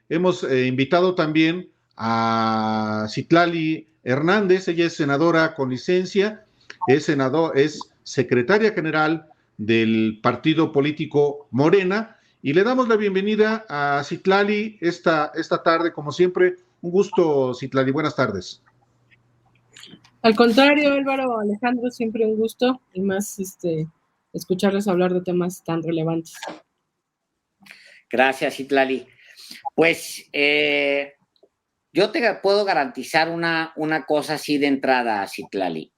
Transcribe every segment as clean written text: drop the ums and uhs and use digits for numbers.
hemos invitado también a Citlali Hernández. Ella es senadora con licencia, es secretaria general del partido político Morena, y le damos la bienvenida a Citlali esta tarde, como siempre. Un gusto, Citlali, buenas tardes. Al contrario, Álvaro, Alejandro, siempre un gusto, y más escucharles hablar de temas tan relevantes. Gracias, Citlali. Pues yo te puedo garantizar una cosa así de entrada, Citlali.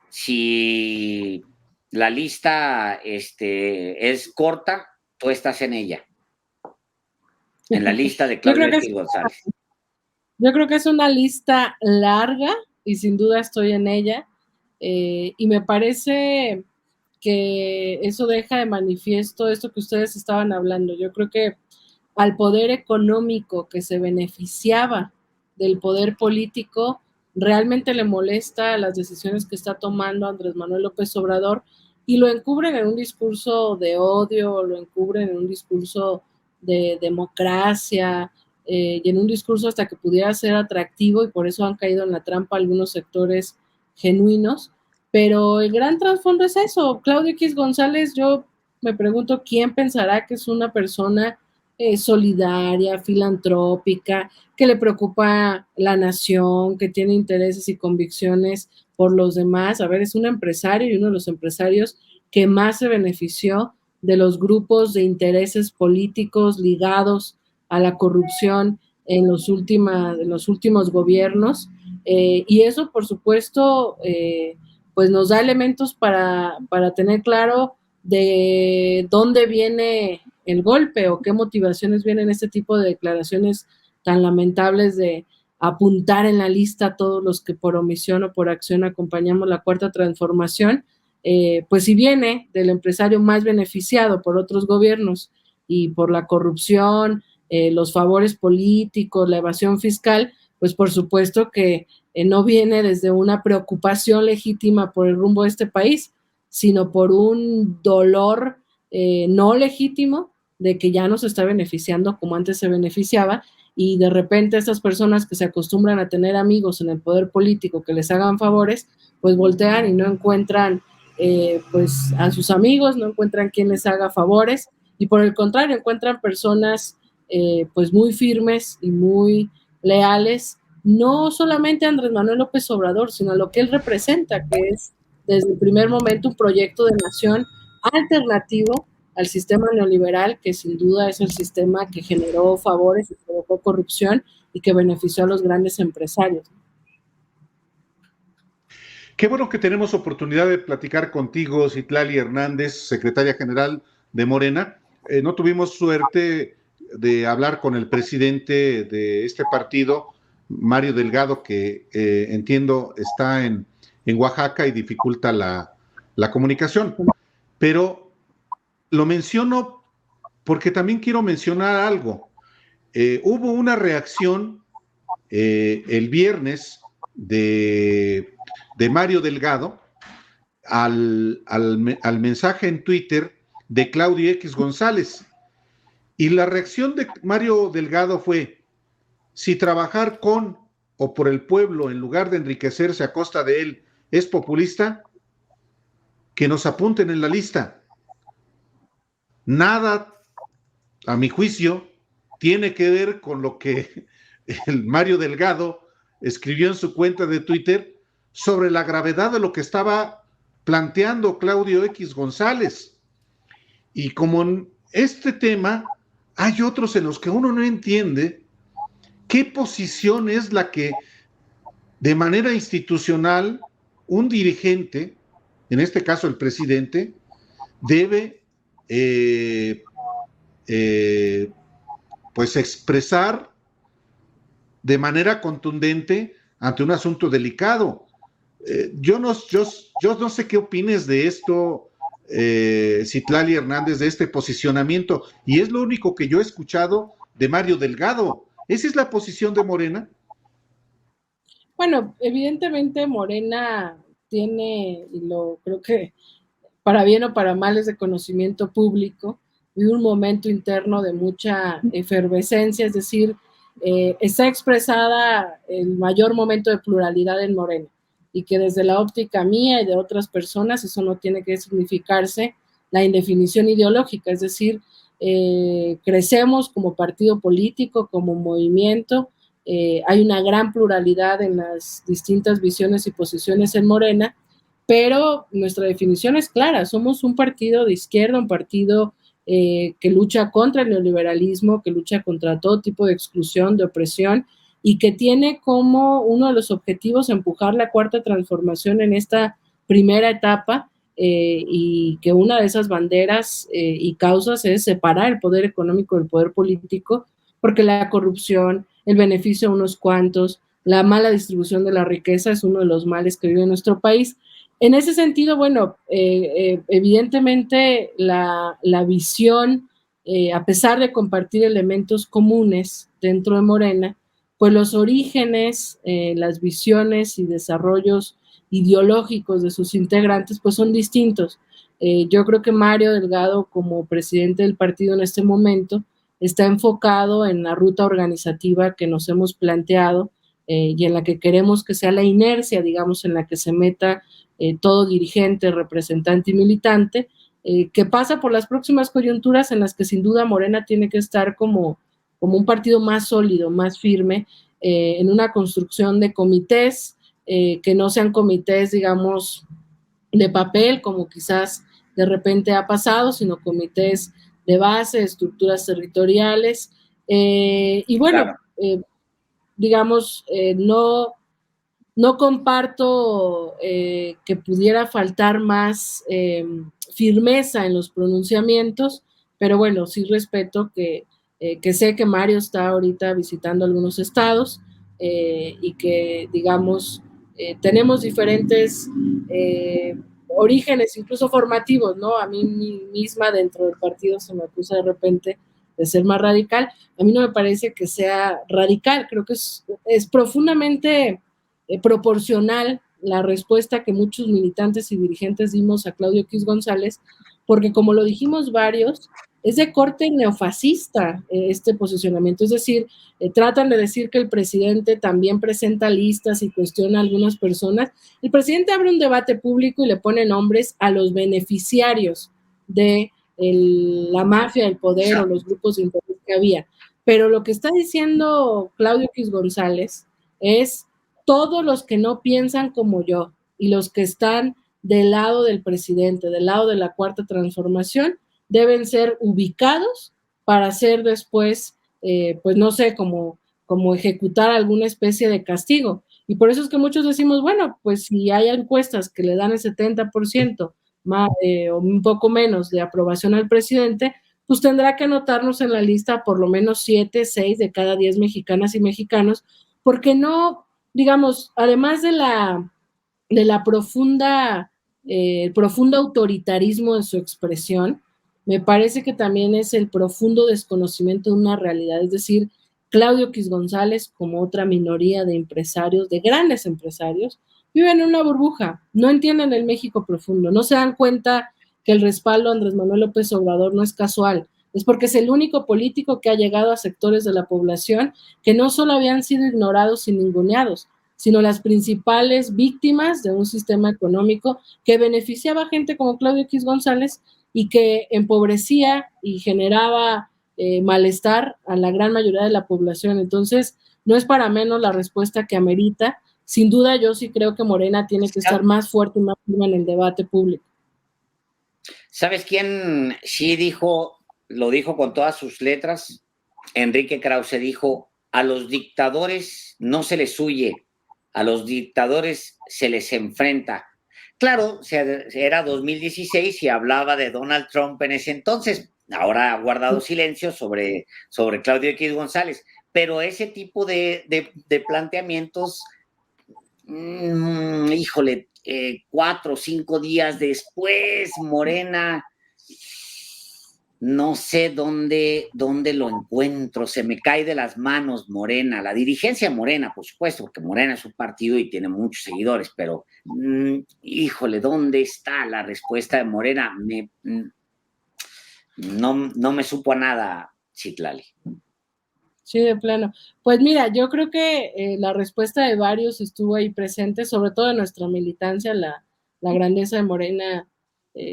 Si la lista es corta, tú estás en ella. En la lista de Claudio X González. Yo creo que es una lista larga y sin duda estoy en ella. Y me parece que eso deja de manifiesto esto que ustedes estaban hablando. Yo creo que al poder económico que se beneficiaba del poder político, realmente le molesta las decisiones que está tomando Andrés Manuel López Obrador, y lo encubren en un discurso de odio, lo encubren en un discurso de democracia, y en un discurso hasta que pudiera ser atractivo, y por eso han caído en la trampa algunos sectores genuinos. Pero el gran trasfondo es eso. Claudio X González, yo me pregunto quién pensará que es una persona solidaria, filantrópica, que le preocupa la nación, que tiene intereses y convicciones por los demás. A ver, es un empresario, y uno de los empresarios que más se benefició de los grupos de intereses políticos ligados a la corrupción en los últimos gobiernos. Y eso, por supuesto, pues nos da elementos para tener claro de dónde viene el golpe o qué motivaciones vienen este tipo de declaraciones tan lamentables de apuntar en la lista a todos los que por omisión o por acción acompañamos la Cuarta Transformación. Pues si viene del empresario más beneficiado por otros gobiernos y por la corrupción, los favores políticos, la evasión fiscal, pues por supuesto que no viene desde una preocupación legítima por el rumbo de este país, sino por un dolor no legítimo de que ya no se está beneficiando como antes se beneficiaba, y de repente estas personas que se acostumbran a tener amigos en el poder político que les hagan favores, pues voltean y no encuentran pues a sus amigos, no encuentran quien les haga favores, y por el contrario encuentran personas pues muy firmes y muy leales, no solamente a Andrés Manuel López Obrador, sino a lo que él representa, que es desde el primer momento un proyecto de nación alternativo al sistema neoliberal, que sin duda es el sistema que generó favores y provocó corrupción y que benefició a los grandes empresarios. Qué bueno que tenemos oportunidad de platicar contigo, Citlali Hernández, secretaria general de Morena. No tuvimos suerte de hablar con el presidente de este partido, Mario Delgado, que entiendo está en Oaxaca y dificulta la comunicación. Pero lo menciono porque también quiero mencionar algo. Hubo una reacción el viernes de Mario Delgado al mensaje en Twitter de Claudio X González. Y la reacción de Mario Delgado fue: si trabajar con o por el pueblo en lugar de enriquecerse a costa de él es populista, que nos apunten en la lista. Nada, a mi juicio, tiene que ver con lo que el Mario Delgado escribió en su cuenta de Twitter sobre la gravedad de lo que estaba planteando Claudio X González. Y como en este tema hay otros en los que uno no entiende qué posición es la que de manera institucional un dirigente, en este caso el presidente, debe pues expresar de manera contundente ante un asunto delicado. Yo no sé qué opines de esto, Citlali Hernández, de este posicionamiento, y es lo único que yo he escuchado de Mario Delgado. ¿Esa es la posición de Morena? Bueno, evidentemente Morena tiene, y lo creo que para bien o para mal es de conocimiento público, vive un momento interno de mucha efervescencia, es decir, está expresada el mayor momento de pluralidad en Morena, y que desde la óptica mía y de otras personas eso no tiene que significarse la indefinición ideológica, es decir, crecemos como partido político, como movimiento, hay una gran pluralidad en las distintas visiones y posiciones en Morena, pero nuestra definición es clara, somos un partido de izquierda, un partido que lucha contra el neoliberalismo, que lucha contra todo tipo de exclusión, de opresión, y que tiene como uno de los objetivos empujar la cuarta transformación en esta primera etapa, y que una de esas banderas y causas es separar el poder económico del poder político, porque la corrupción, el beneficio a unos cuantos, la mala distribución de la riqueza es uno de los males que vive nuestro país. En ese sentido, bueno, evidentemente la visión, a pesar de compartir elementos comunes dentro de Morena, pues los orígenes, las visiones y desarrollos ideológicos de sus integrantes, pues son distintos. Yo creo que Mario Delgado, como presidente del partido en este momento, está enfocado en la ruta organizativa que nos hemos planteado, y en la que queremos que sea la inercia, digamos, en la que se meta todo dirigente, representante y militante, que pasa por las próximas coyunturas en las que sin duda Morena tiene que estar como un partido más sólido, más firme, en una construcción de comités, que no sean comités, digamos, de papel, como quizás de repente ha pasado, sino comités de base, estructuras territoriales, y bueno, claro. Digamos, no comparto que pudiera faltar más firmeza en los pronunciamientos, pero bueno, sí respeto que sé que Mario está ahorita visitando algunos estados, y que, digamos, tenemos diferentes orígenes, incluso formativos, ¿no? A mí misma dentro del partido se me acusa de repente de ser más radical. A mí no me parece que sea radical, creo que es profundamente proporcional la respuesta que muchos militantes y dirigentes dimos a Claudio X González, porque como lo dijimos varios, es de corte neofascista este posicionamiento, es decir, tratan de decir que el presidente también presenta listas y cuestiona a algunas personas. El presidente abre un debate público y le pone nombres a los beneficiarios de la mafia del poder o los grupos de interés que había, pero lo que está diciendo Claudio X González es todos los que no piensan como yo y los que están del lado del presidente, del lado de la cuarta transformación, deben ser ubicados para ser después, pues no sé, como ejecutar alguna especie de castigo. Y por eso es que muchos decimos, bueno, pues si hay encuestas que le dan el 70% más, o un poco menos de aprobación al presidente, pues tendrá que anotarnos en la lista por lo menos 7, 6 de cada 10 mexicanas y mexicanos, porque no, digamos, además de la profunda, profundo autoritarismo de su expresión, me parece que también es el profundo desconocimiento de una realidad, es decir, Claudio X González, como otra minoría de empresarios, de grandes empresarios, viven en una burbuja, no entienden el México profundo, no se dan cuenta que el respaldo a Andrés Manuel López Obrador no es casual, es porque es el único político que ha llegado a sectores de la población que no solo habían sido ignorados y ninguneados, sino las principales víctimas de un sistema económico que beneficiaba a gente como Claudio X González y que empobrecía y generaba malestar a la gran mayoría de la población. Entonces, no es para menos la respuesta que amerita. Sin duda, yo sí creo que Morena tiene que estar más fuerte y más firme en el debate público. ¿Sabes quién sí lo dijo con todas sus letras? Enrique Krause dijo, a los dictadores no se les huye, a los dictadores se les enfrenta. Claro, era 2016 y hablaba de Donald Trump en ese entonces. Ahora ha guardado silencio sobre Claudio X González, pero ese tipo de planteamientos, híjole, 4 o 5 días después, Morena, no sé dónde lo encuentro, se me cae de las manos Morena, la dirigencia Morena, por supuesto, porque Morena es un partido y tiene muchos seguidores, pero híjole, ¿dónde está la respuesta de Morena? no me supo a nada, Citlali. Sí, de plano. Pues mira, yo creo que la respuesta de varios estuvo ahí presente, sobre todo de nuestra militancia, la grandeza de Morena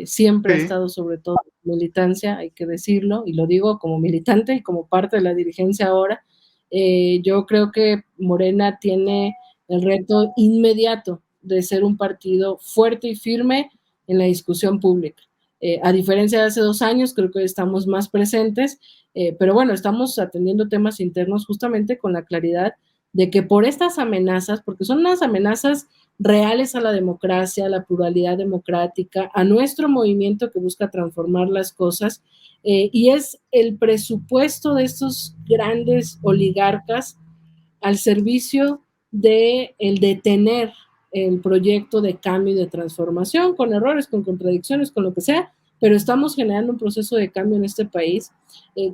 siempre ha estado sobre todo en militancia, hay que decirlo, y lo digo como militante y como parte de la dirigencia ahora. Yo creo que Morena tiene el reto inmediato de ser un partido fuerte y firme en la discusión pública. A diferencia de hace 2 años, creo que hoy estamos más presentes, pero bueno, estamos atendiendo temas internos justamente con la claridad de que por estas amenazas, porque son unas amenazas reales a la democracia, a la pluralidad democrática, a nuestro movimiento que busca transformar las cosas, y es el presupuesto de estos grandes oligarcas al servicio de el detener el proyecto de cambio y de transformación, con errores, con contradicciones, con lo que sea, pero estamos generando un proceso de cambio en este país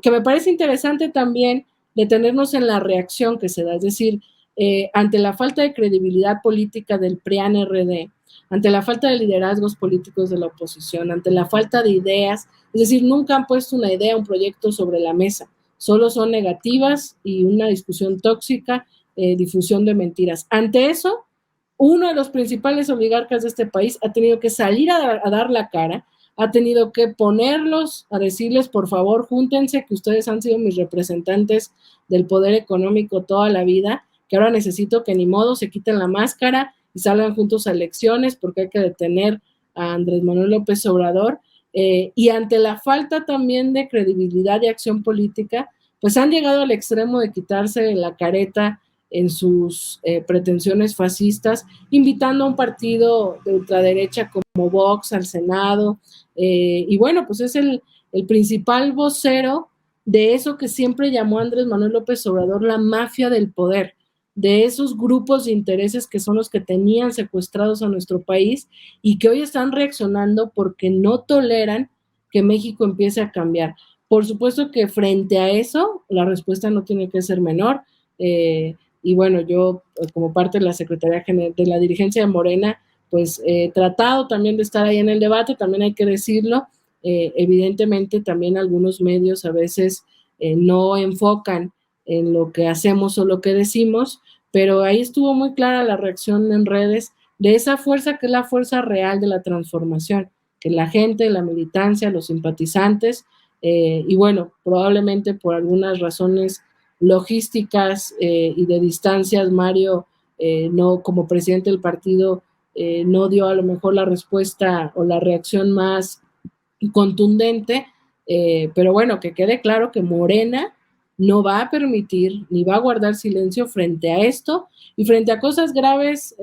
que me parece interesante también detenernos en la reacción que se da, es decir, ante la falta de credibilidad política del PRIAN-RD, ante la falta de liderazgos políticos de la oposición, ante la falta de ideas, es decir, nunca han puesto una idea, un proyecto sobre la mesa, solo son negativas y una discusión tóxica, difusión de mentiras. Ante eso, uno de los principales oligarcas de este país ha tenido que salir a dar la cara, ha tenido que ponerlos a decirles, por favor, júntense, que ustedes han sido mis representantes del poder económico toda la vida, que ahora necesito que ni modo se quiten la máscara y salgan juntos a elecciones porque hay que detener a Andrés Manuel López Obrador. Y ante la falta también de credibilidad y acción política, pues han llegado al extremo de quitarse la careta en sus pretensiones fascistas, invitando a un partido de ultraderecha como Vox al Senado, y bueno, pues es el principal vocero de eso que siempre llamó Andrés Manuel López Obrador la mafia del poder, de esos grupos de intereses que son los que tenían secuestrados a nuestro país y que hoy están reaccionando porque no toleran que México empiece a cambiar. Por supuesto que frente a eso, la respuesta no tiene que ser menor, y bueno, yo como parte de la Secretaría General de la dirigencia de Morena, pues he tratado también de estar ahí en el debate, también hay que decirlo, evidentemente también algunos medios a veces no enfocan en lo que hacemos o lo que decimos, pero ahí estuvo muy clara la reacción en redes de esa fuerza que es la fuerza real de la transformación, que la gente, la militancia, los simpatizantes, y bueno, probablemente por algunas razones logísticas y de distancias, Mario, no como presidente del partido, no dio a lo mejor la respuesta o la reacción más contundente, pero bueno, que quede claro que Morena no va a permitir ni va a guardar silencio frente a esto y frente a cosas graves,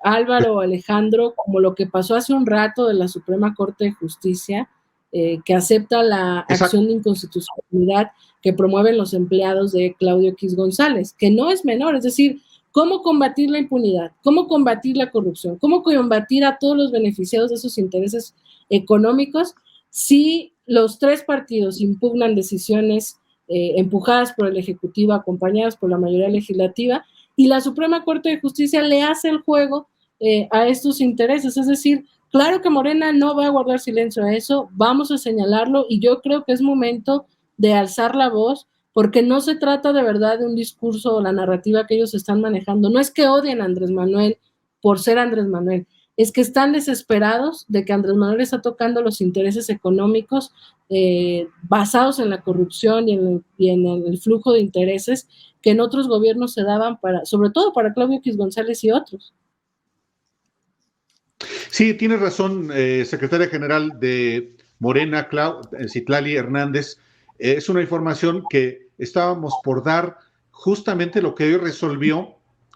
Álvaro, Alejandro, como lo que pasó hace un rato de la Suprema Corte de Justicia, que acepta la acción de inconstitucionalidad que promueven los empleados de Claudio X González, que no es menor, es decir, cómo combatir la impunidad, cómo combatir la corrupción, cómo combatir a todos los beneficiados de esos intereses económicos si los 3 partidos impugnan decisiones empujadas por el Ejecutivo, acompañadas por la mayoría legislativa, y la Suprema Corte de Justicia le hace el juego a estos intereses. Es decir, claro que Morena no va a guardar silencio a eso, vamos a señalarlo, y yo creo que es momento de alzar la voz, porque no se trata de verdad de un discurso o la narrativa que ellos están manejando. No es que odien a Andrés Manuel por ser Andrés Manuel, es que están desesperados de que Andrés Manuel está tocando los intereses económicos basados en la corrupción y en el flujo de intereses que en otros gobiernos se daban para, sobre todo para Claudio X González y otros. Sí, tienes razón, secretaria general de Morena, Citlali Hernández. Es una información que estábamos por dar justamente lo que hoy resolvió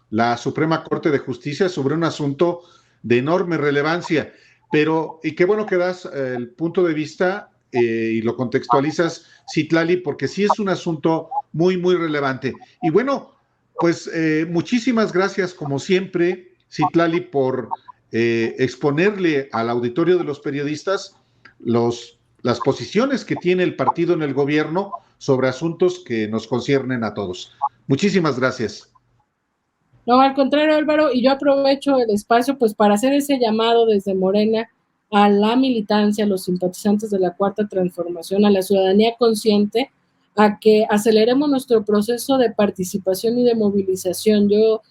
la Suprema Corte de Justicia sobre un asunto de enorme relevancia. Pero, y qué bueno que das el punto de vista y lo contextualizas, Citlali, porque sí es un asunto muy, muy relevante. Y bueno, pues muchísimas gracias, como siempre, Citlali, por exponerle al auditorio de los periodistas las posiciones que tiene el partido en el gobierno sobre asuntos que nos conciernen a todos. Muchísimas gracias. No, al contrario, Álvaro, y yo aprovecho el espacio pues para hacer ese llamado desde Morena a la militancia, a los simpatizantes de la Cuarta Transformación, a la ciudadanía consciente, a que aceleremos nuestro proceso de participación y de movilización. Yo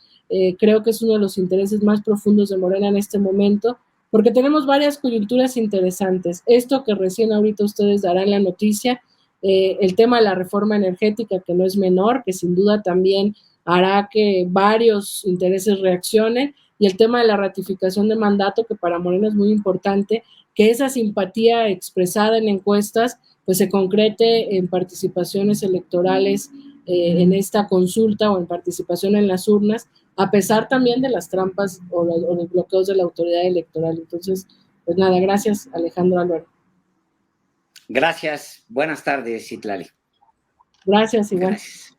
creo que es uno de los intereses más profundos de Morena en este momento, porque tenemos varias coyunturas interesantes. Esto que recién ahorita ustedes darán la noticia, el tema de la reforma energética, que no es menor, que sin duda también hará que varios intereses reaccionen, y el tema de la ratificación de mandato, que para Morena es muy importante, que esa simpatía expresada en encuestas pues se concrete en participaciones electorales en esta consulta o en participación en las urnas, a pesar también de las trampas o los bloqueos de la autoridad electoral. Entonces, pues nada, gracias Alejandro Álvaro. Gracias, buenas tardes, Citlali. Gracias, igual. Gracias.